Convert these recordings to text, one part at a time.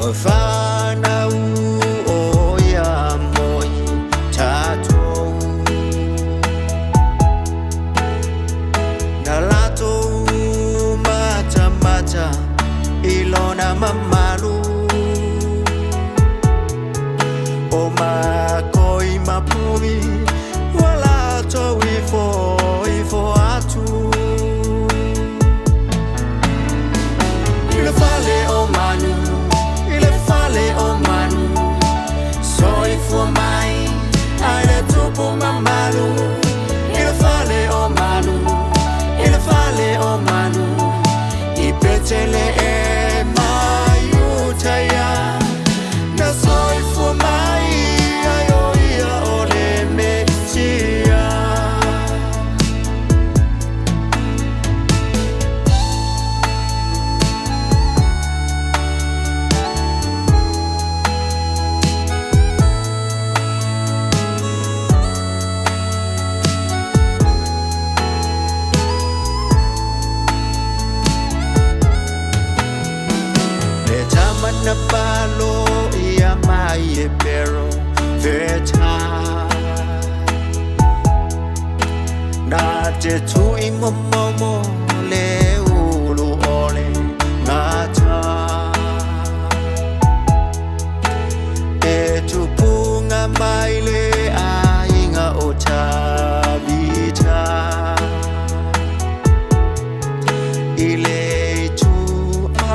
Ofana oya moi tato Nalato mata ilona mamalu Oma koi mapumi wala to ifo atu Il fale o manu Soifua mai Aile tupu mamalu Il fale o manu I petele e mayutaya Na soifua mai Ayo ia ole metia Na palo ia mai e pero veta Na te tui momo le ulu ole ngata E tupu nga mai le ainga o ta vita Ile tu a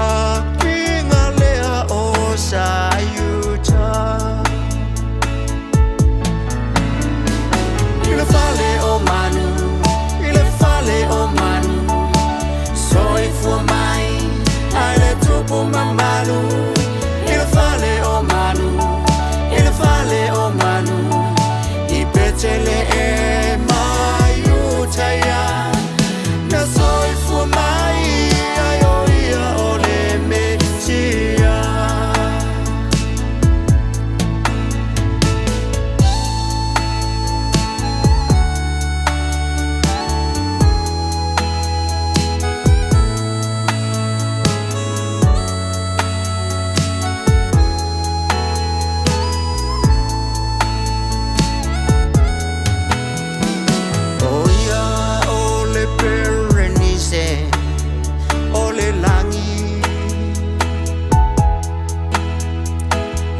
Sayuta Il fale o manu Soifua mai Aile tupu mamalu Il fale o manu I petele e mayutaya Na soifua mai Ayo ia ole metia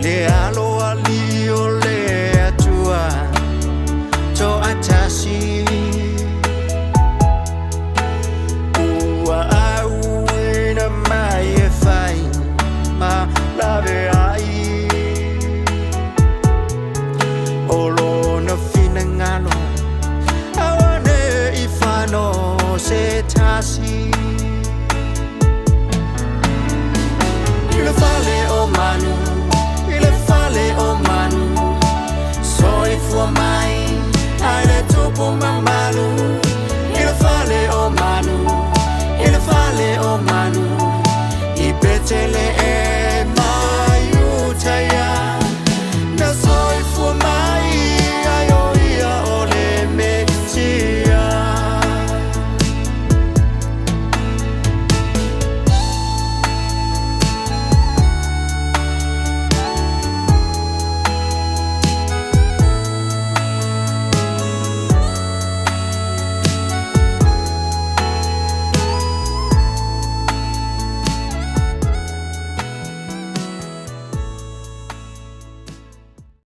Le alo